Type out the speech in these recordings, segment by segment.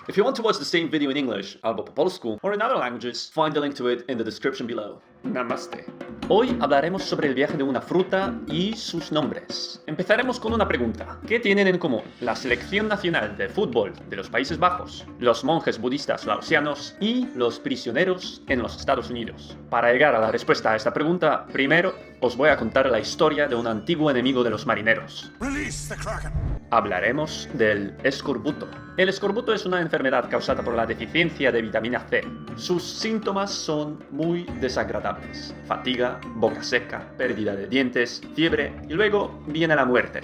If you want to watch the same video in English, albo po polsku, or in other languages, find the link to it in the description below. Namaste. Hoy hablaremos sobre el viaje de una fruta y sus nombres. Empezaremos con una pregunta. ¿Qué tienen en común la selección nacional de fútbol de los Países Bajos, los monjes budistas laosianos y los prisioneros en los Estados Unidos? Para llegar a la respuesta a esta pregunta, primero os voy a contar la historia de un antiguo enemigo de los marineros. Hablaremos del escorbuto. El escorbuto es una enfermedad causada por la deficiencia de vitamina C. Sus síntomas son muy desagradables: fatiga, boca seca, pérdida de dientes, fiebre y luego viene la muerte.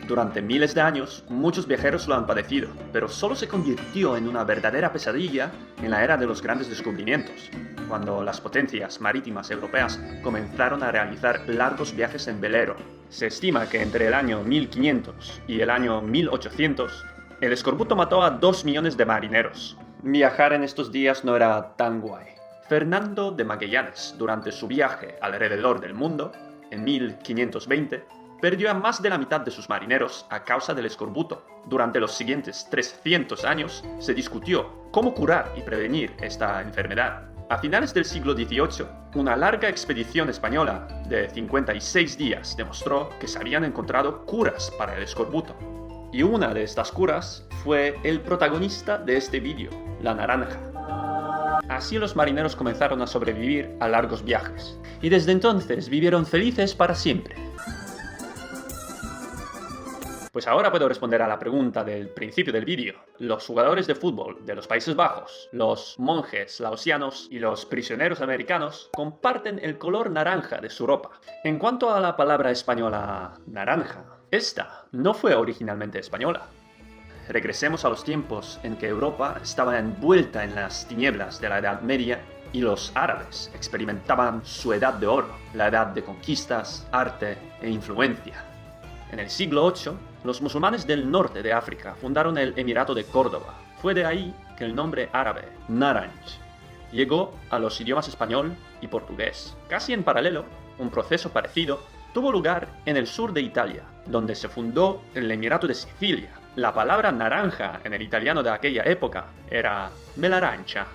Durante miles de años, muchos viajeros lo han padecido, pero solo se convirtió en una verdadera pesadilla en la era de los grandes descubrimientos, cuando las potencias marítimas europeas comenzaron a realizar largos viajes en velero. Se estima que entre el año 1500 y el año 1800, el escorbuto mató a 2 millones de marineros. Viajar en estos días no era tan guay. Fernando de Magallanes, durante su viaje alrededor del mundo, en 1520, perdió a más de la mitad de sus marineros a causa del escorbuto. Durante los siguientes 300 años se discutió cómo curar y prevenir esta enfermedad. A finales del siglo XVIII, una larga expedición española de 56 días demostró que se habían encontrado curas para el escorbuto. Y una de estas curas fue el protagonista de este vídeo, la naranja. Así los marineros comenzaron a sobrevivir a largos viajes, y desde entonces vivieron felices para siempre. Pues ahora puedo responder a la pregunta del principio del vídeo. Los jugadores de fútbol de los Países Bajos, los monjes laosianos y los prisioneros americanos comparten el color naranja de su ropa. En cuanto a la palabra española naranja, esta no fue originalmente española. Regresemos a los tiempos en que Europa estaba envuelta en las tinieblas de la Edad Media y los árabes experimentaban su edad de oro, la edad de conquistas, arte e influencia. En el siglo VIII, los musulmanes del norte de África fundaron el Emirato de Córdoba. Fue de ahí que el nombre árabe, Naranj, llegó a los idiomas español y portugués. Casi en paralelo, un proceso parecido tuvo lugar en el sur de Italia, donde se fundó el Emirato de Sicilia. La palabra naranja en el italiano de aquella época era melarancia.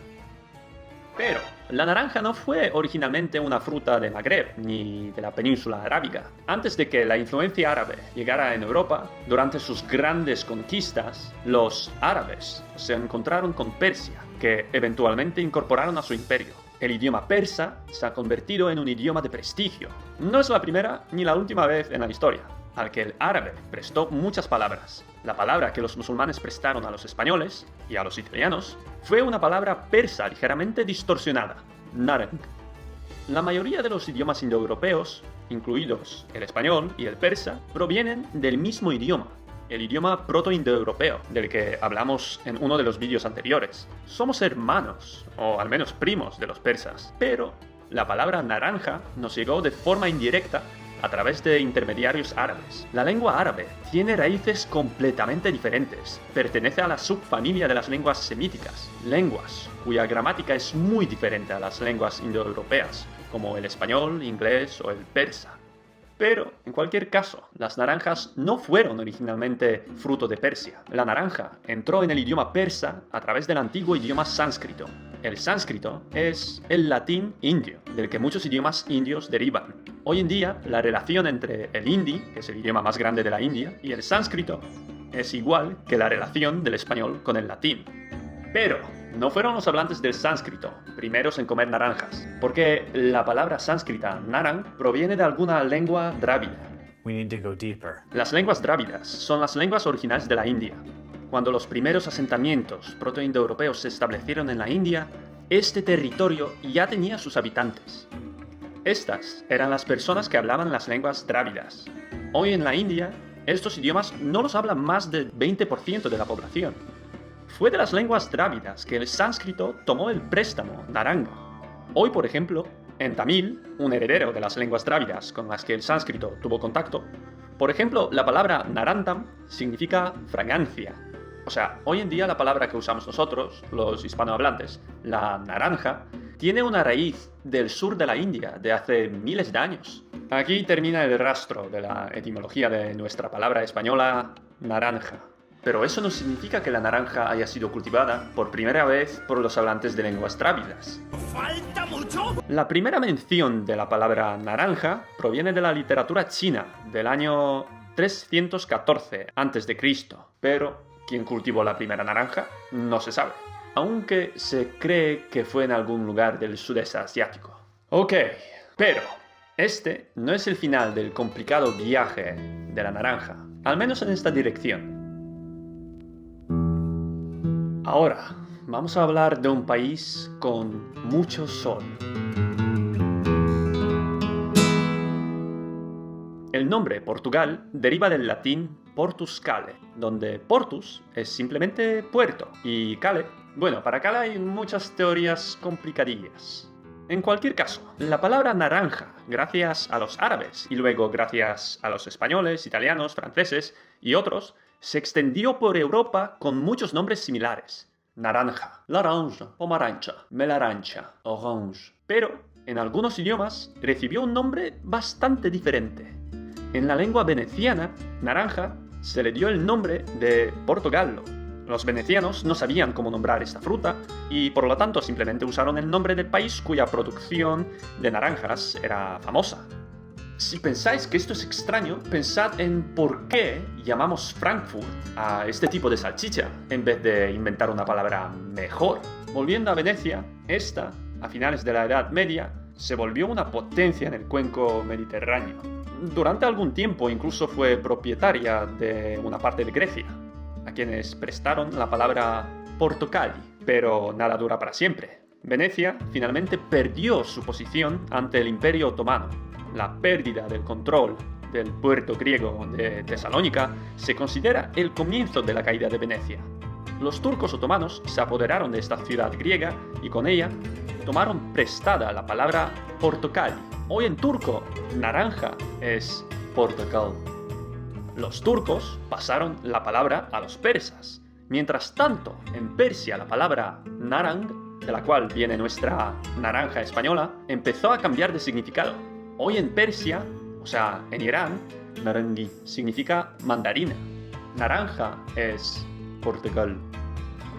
Pero la naranja no fue originalmente una fruta de Magreb ni de la península arábiga. Antes de que la influencia árabe llegara en Europa, durante sus grandes conquistas, los árabes se encontraron con Persia, que eventualmente incorporaron a su imperio. El idioma persa se ha convertido en un idioma de prestigio. No es la primera ni la última vez en la historia al que el árabe prestó muchas palabras. La palabra que los musulmanes prestaron a los españoles y a los italianos fue una palabra persa ligeramente distorsionada, narang. La mayoría de los idiomas indoeuropeos, incluidos el español y el persa, provienen del mismo idioma, el idioma proto-indoeuropeo, del que hablamos en uno de los vídeos anteriores. Somos hermanos, o al menos primos, de los persas, pero la palabra naranja nos llegó de forma indirecta a través de intermediarios árabes. La lengua árabe tiene raíces completamente diferentes. Pertenece a la subfamilia de las lenguas semíticas, lenguas cuya gramática es muy diferente a las lenguas indoeuropeas, como el español, inglés o el persa. Pero, en cualquier caso, las naranjas no fueron originalmente fruto de Persia. La naranja entró en el idioma persa a través del antiguo idioma sánscrito. El sánscrito es el latín indio, del que muchos idiomas indios derivan. Hoy en día, la relación entre el hindi, que es el idioma más grande de la India, y el sánscrito es igual que la relación del español con el latín. Pero no fueron los hablantes del sánscrito primeros en comer naranjas, porque la palabra sánscrita narang proviene de alguna lengua drávida. We need to go deeper. Las lenguas drávidas son las lenguas originales de la India. Cuando los primeros asentamientos proto-indoeuropeos se establecieron en la India, este territorio ya tenía sus habitantes. Estas eran las personas que hablaban las lenguas drávidas. Hoy en la India, estos idiomas no los habla más del 20% de la población. Fue de las lenguas drávidas que el sánscrito tomó el préstamo naranga. Hoy, por ejemplo, en tamil, un heredero de las lenguas drávidas con las que el sánscrito tuvo contacto, por ejemplo, la palabra narantam significa fragancia. O sea, hoy en día la palabra que usamos nosotros, los hispanohablantes, la naranja, tiene una raíz del sur de la India de hace miles de años. Aquí termina el rastro de la etimología de nuestra palabra española naranja. pero eso no significa que la naranja haya sido cultivada por primera vez por los hablantes de lenguas drávidas. ¡Falta mucho! La primera mención de la palabra naranja proviene de la literatura china, del año 314 a.C., pero ¿quién cultivó la primera naranja? No se sabe, aunque se cree que fue en algún lugar del sudeste asiático. Ok, pero este no es el final del complicado viaje de la naranja, al menos en esta dirección. Ahora, vamos a hablar de un país con mucho sol. El nombre Portugal deriva del latín portus cale, donde portus es simplemente puerto y cale, bueno, para cale hay muchas teorías complicadillas. En cualquier caso, la palabra naranja, gracias a los árabes y luego gracias a los españoles, italianos, franceses y otros, se extendió por Europa con muchos nombres similares. Naranja, laranja, pomarancha, melarancha, orange. Pero, en algunos idiomas, recibió un nombre bastante diferente. En la lengua veneciana, naranja se le dio el nombre de portogallo. Los venecianos no sabían cómo nombrar esta fruta y por lo tanto simplemente usaron el nombre del país cuya producción de naranjas era famosa. Si pensáis que esto es extraño, pensad en por qué llamamos Frankfurt a este tipo de salchicha en vez de inventar una palabra mejor. Volviendo a Venecia, esta, a finales de la Edad Media, se volvió una potencia en el cuenco mediterráneo. Durante algún tiempo incluso fue propietaria de una parte de Grecia, a quienes prestaron la palabra Portocali, pero nada dura para siempre. Venecia finalmente perdió su posición ante el Imperio Otomano. La pérdida del control del puerto griego de Tesalónica se considera el comienzo de la caída de Venecia. Los turcos otomanos se apoderaron de esta ciudad griega y con ella tomaron prestada la palabra Portocali. Hoy en turco, naranja es portakal. Los turcos pasaron la palabra a los persas. Mientras tanto, en Persia la palabra narang, de la cual viene nuestra naranja española, empezó a cambiar de significado. Hoy en Persia, o sea, en Irán, narangi significa mandarina. Naranja es Portugal.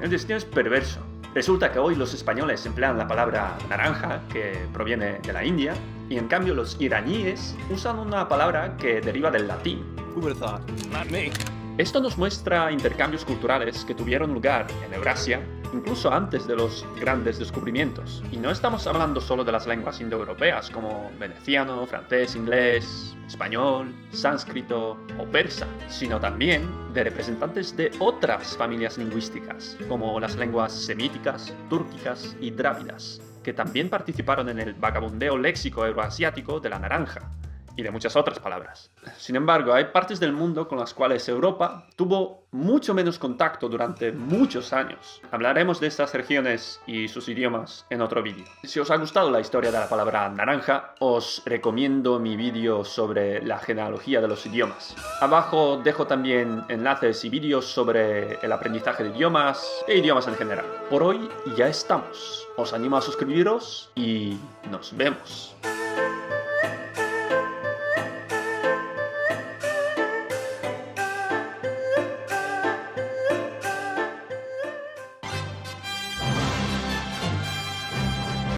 El destino es perverso. Resulta que hoy los españoles emplean la palabra naranja, que proviene de la India, y en cambio los iraníes usan una palabra que deriva del latín. Who would have thought? Not me. Esto nos muestra intercambios culturales que tuvieron lugar en Eurasia, incluso antes de los grandes descubrimientos. Y no estamos hablando solo de las lenguas indoeuropeas como veneciano, francés, inglés, español, sánscrito o persa, sino también de representantes de otras familias lingüísticas, como las lenguas semíticas, túrquicas y drávidas, que también participaron en el vagabundeo léxico euroasiático de la naranja, y de muchas otras palabras. Sin embargo, hay partes del mundo con las cuales Europa tuvo mucho menos contacto durante muchos años. Hablaremos de estas regiones y sus idiomas en otro vídeo. Si os ha gustado la historia de la palabra naranja, os recomiendo mi vídeo sobre la genealogía de los idiomas. Abajo dejo también enlaces y vídeos sobre el aprendizaje de idiomas e idiomas en general. Por hoy ya estamos. Os animo a suscribiros y nos vemos.